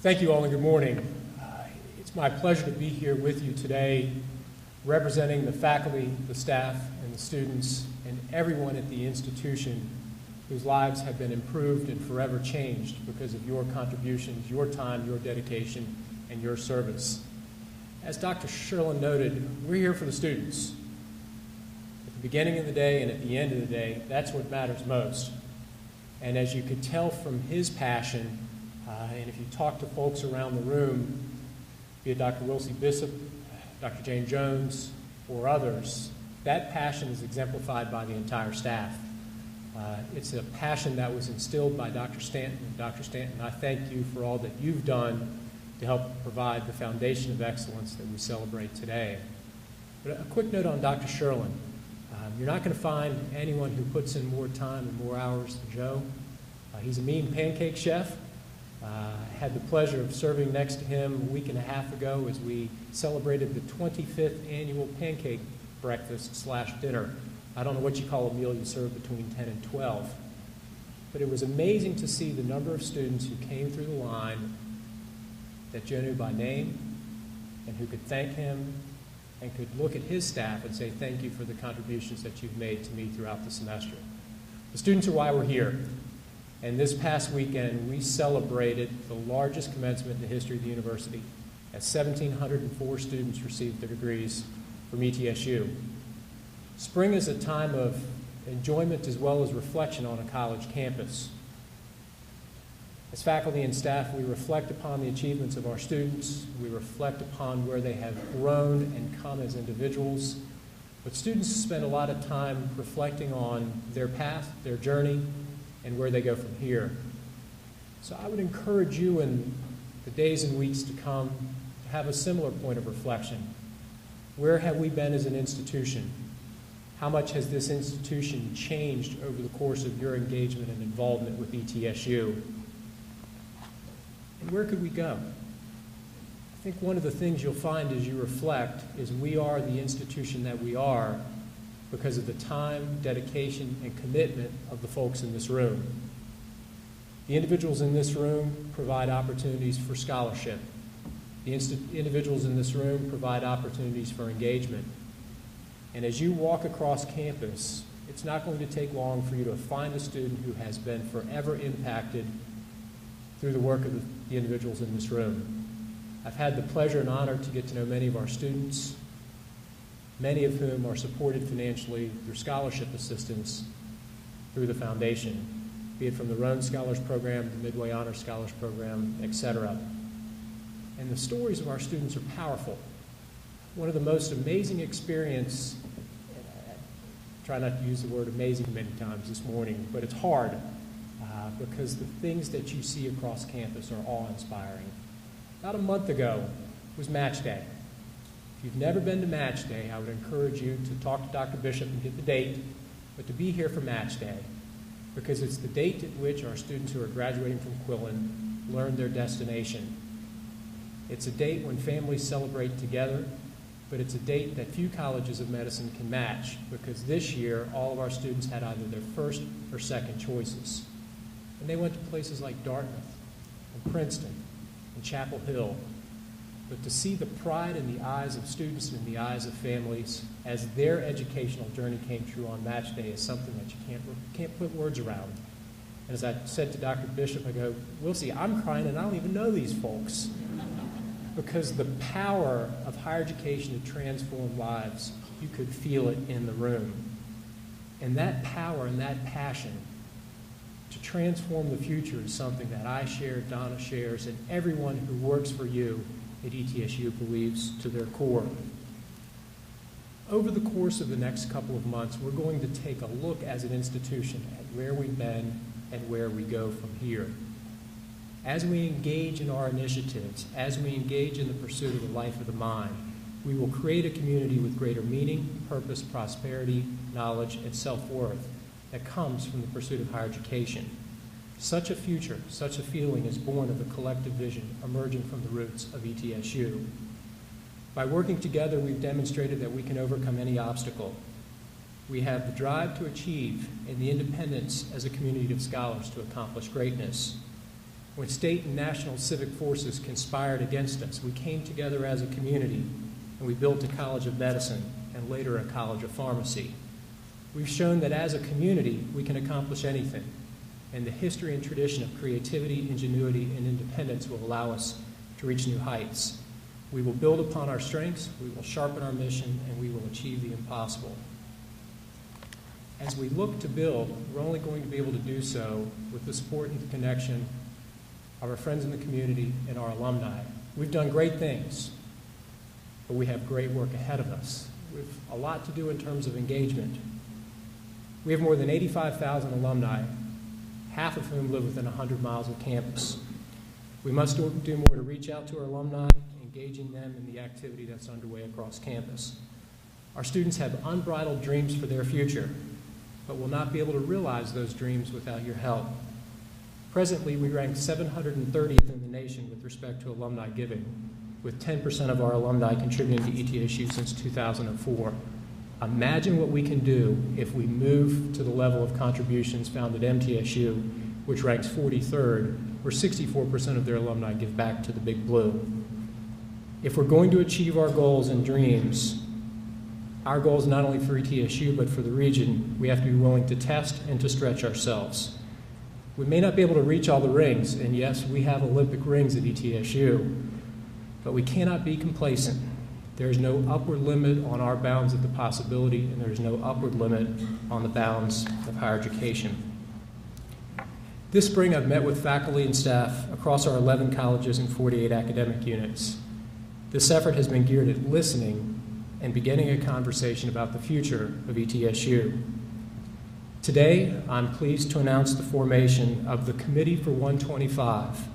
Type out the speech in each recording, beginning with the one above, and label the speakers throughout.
Speaker 1: Thank you all and good morning. It's my pleasure to be here with you today representing the faculty, the staff, and the students, and everyone at the institution whose lives have been improved and forever changed because of your contributions, your time, your dedication, and your service. As Dr. Sherlin noted, we're here for the students. At the beginning of the day and at the end of the day, that's what matters most. And as you could tell from his passion, and if you talk to folks around the room, be it Dr. Wilsey Bishop, Dr. Jane Jones, or others, that passion is exemplified by the entire staff. It's a passion that was instilled by Dr. Stanton. Dr. Stanton, I thank you for all that you've done to help provide the foundation of excellence that we celebrate today. But a quick note on Dr. Sherlin. You're not going to find anyone who puts in more time and more hours than Joe. He's a mean pancake chef. I had the pleasure of serving next to him a week and a half ago as we celebrated the 25th annual pancake breakfast/dinner. I don't know what you call a meal you serve between 10 and 12. But it was amazing to see the number of students who came through the line that Joe knew by name and who could thank him and could look at his staff and say thank you for the contributions that you've made to me throughout the semester. The students are why we're here. And this past weekend, we celebrated the largest commencement in the history of the university, as 1,704 students received their degrees from ETSU. Spring is a time of enjoyment as well as reflection on a college campus. As faculty and staff, we reflect upon the achievements of our students. We reflect upon where they have grown and come as individuals. But students spend a lot of time reflecting on their path, their journey, and where they go from here. So I would encourage you in the days and weeks to come to have a similar point of reflection. Where have we been as an institution? How much has this institution changed over the course of your engagement and involvement with ETSU? And where could we go? I think one of the things you'll find as you reflect is we are the institution that we are because of the time, dedication, and commitment of the folks in this room. The individuals in this room provide opportunities for scholarship. The individuals in this room provide opportunities for engagement. And as you walk across campus, it's not going to take long for you to find a student who has been forever impacted through the work of the individuals in this room. I've had the pleasure and honor to get to know many of our students, many of whom are supported financially through scholarship assistance through the foundation, be it from the Roan Scholars Program, the Midway Honor Scholars Program, etc. And the stories of our students are powerful. One of the most amazing experiences, I try not to use the word amazing many times this morning, but it's hard because the things that you see across campus are awe-inspiring. About a month ago was Match Day. If you've never been to Match Day, I would encourage you to talk to Dr. Bishop and get the date, but to be here for Match Day, because it's the date at which our students who are graduating from Quillen learn their destination. It's a date when families celebrate together, but it's a date that few colleges of medicine can match, because this year all of our students had either their first or second choices. And they went to places like Dartmouth and Princeton and Chapel Hill. But to see the pride in the eyes of students and in the eyes of families as their educational journey came through on Match Day is something that you can't put words around. And as I said to Dr. Bishop, I go, Wilsey, I'm crying and I don't even know these folks. Because the power of higher education to transform lives, you could feel it in the room. And that power and that passion to transform the future is something that I share, Donna shares, and everyone who works for you at ETSU believes to their core. Over the course of the next couple of months, we're going to take a look as an institution at where we've been and where we go from here. As we engage in our initiatives, as we engage in the pursuit of the life of the mind, we will create a community with greater meaning, purpose, prosperity, knowledge, and self-worth that comes from the pursuit of higher education. Such a future, such a feeling is born of a collective vision emerging from the roots of ETSU. By working together, we've demonstrated that we can overcome any obstacle. We have the drive to achieve and the independence as a community of scholars to accomplish greatness. When state and national civic forces conspired against us, we came together as a community and we built a College of Medicine and later a College of Pharmacy. We've shown that as a community, we can accomplish anything, and the history and tradition of creativity, ingenuity, and independence will allow us to reach new heights. We will build upon our strengths, we will sharpen our mission, and we will achieve the impossible. As we look to build, we're only going to be able to do so with the support and the connection of our friends in the community and our alumni. We've done great things, but we have great work ahead of us. We have a lot to do in terms of engagement. We have more than 85,000 alumni, half of whom live within 100 miles of campus. We must do more to reach out to our alumni, engaging them in the activity that's underway across campus. Our students have unbridled dreams for their future, but will not be able to realize those dreams without your help. Presently, we rank 730th in the nation with respect to alumni giving, with 10% of our alumni contributing to ETSU since 2004. Imagine what we can do if we move to the level of contributions found at MTSU, which ranks 43rd, where 64% of their alumni give back to the Big Blue. If we're going to achieve our goals and dreams, our goals not only for ETSU but for the region, we have to be willing to test and to stretch ourselves. We may not be able to reach all the rings, and yes, we have Olympic rings at ETSU, but we cannot be complacent. There is no upward limit on our bounds of the possibility, and there is no upward limit on the bounds of higher education. This spring, I've met with faculty and staff across our 11 colleges and 48 academic units. This effort has been geared at listening and beginning a conversation about the future of ETSU. Today, I'm pleased to announce the formation of the Committee for 125,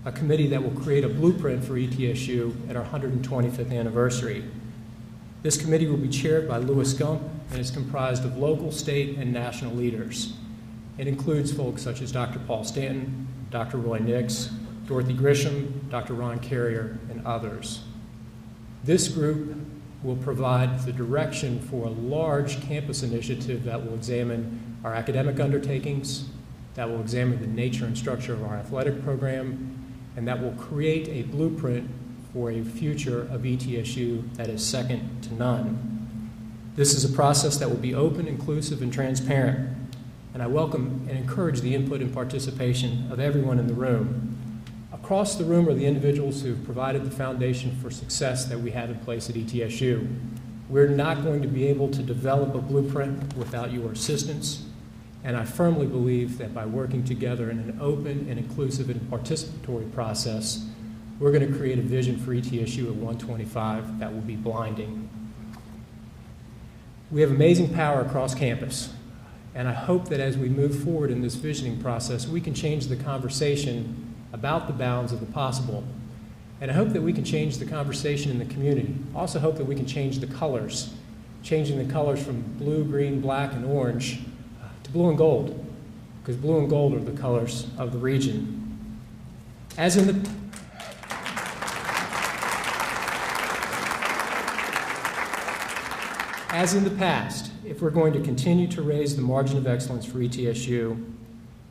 Speaker 1: a committee that will create a blueprint for ETSU at our 125th anniversary. This committee will be chaired by Louis Gump and is comprised of local, state, and national leaders. It includes folks such as Dr. Paul Stanton, Dr. Roy Nix, Dorothy Grisham, Dr. Ron Carrier, and others. This group will provide the direction for a large campus initiative that will examine our academic undertakings, that will examine the nature and structure of our athletic program, and that will create a blueprint for a future of ETSU that is second to none. This is a process that will be open, inclusive, and transparent, and I welcome and encourage the input and participation of everyone in the room. Across the room are the individuals who have provided the foundation for success that we have in place at ETSU. We're not going to be able to develop a blueprint without your assistance, and I firmly believe that by working together in an open and inclusive and participatory process, we're going to create a vision for ETSU at 125 that will be blinding. We have amazing power across campus, and I hope that as we move forward in this visioning process, we can change the conversation about the bounds of the possible. And I hope that we can change the conversation in the community. I also hope that we can change the colors, changing the colors from blue, green, black, and orange to blue and gold, because blue and gold are the colors of the region. As in the past, if we're going to continue to raise the margin of excellence for ETSU,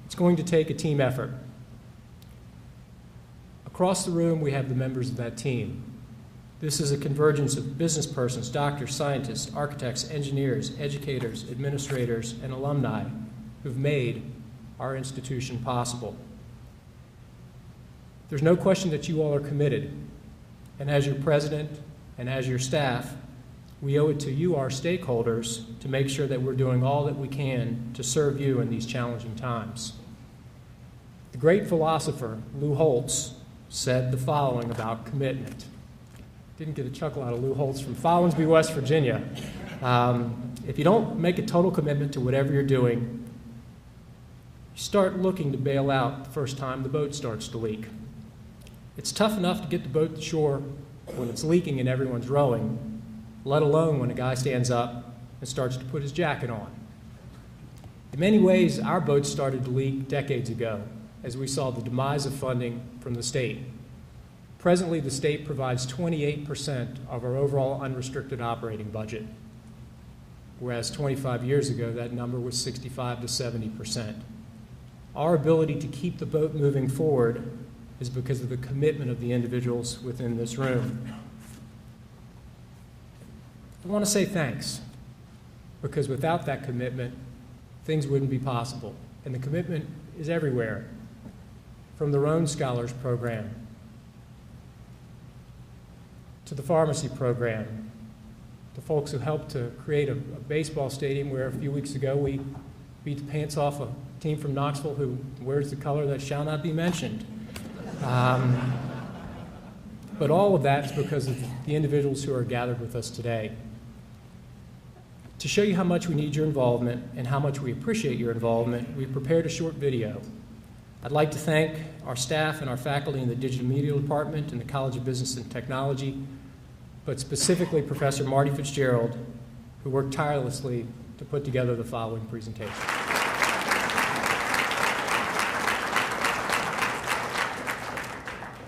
Speaker 1: it's going to take a team effort. Across the room, we have the members of that team. This is a convergence of business persons, doctors, scientists, architects, engineers, educators, administrators, and alumni who've made our institution possible. There's no question that you all are committed, and as your president and as your staff, we owe it to you, our stakeholders, to make sure that we're doing all that we can to serve you in these challenging times. The great philosopher, Lou Holtz, said the following about commitment. Didn't get a chuckle out of Lou Holtz from Follinsby, West Virginia. If you don't make a total commitment to whatever you're doing, you start looking to bail out the first time the boat starts to leak. It's tough enough to get the boat to shore when it's leaking and everyone's rowing, let alone when a guy stands up and starts to put his jacket on. In many ways, our boat started to leak decades ago as we saw the demise of funding from the state. Presently, the state provides 28% of our overall unrestricted operating budget, whereas 25 years ago, that number was 65 to 70%. Our ability to keep the boat moving forward is because of the commitment of the individuals within this room. I want to say thanks, because without that commitment, things wouldn't be possible. And the commitment is everywhere, from the Roan Scholars Program to the pharmacy program, to folks who helped to create a baseball stadium where a few weeks ago we beat the pants off a team from Knoxville who wears the color that shall not be mentioned. But all of that is because of the individuals who are gathered with us today. To show you how much we need your involvement and how much we appreciate your involvement, we've prepared a short video. I'd like to thank our staff and our faculty in the Digital Media Department and the College of Business and Technology, but specifically Professor Marty Fitzgerald, who worked tirelessly to put together the following presentation.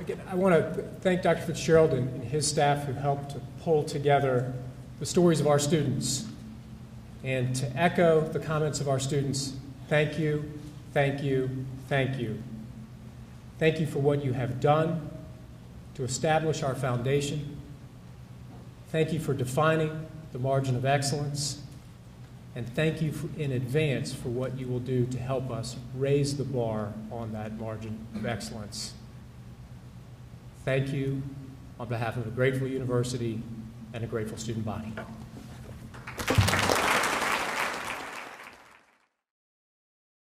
Speaker 1: Again, I want to thank Dr. Fitzgerald and his staff who helped to pull together the stories of our students. And to echo the comments of our students, thank you, thank you, thank you. Thank you for what you have done to establish our foundation. Thank you for defining the margin of excellence. And thank you in advance for what you will do to help us raise the bar on that margin of excellence. Thank you on behalf of a grateful university and a grateful student body.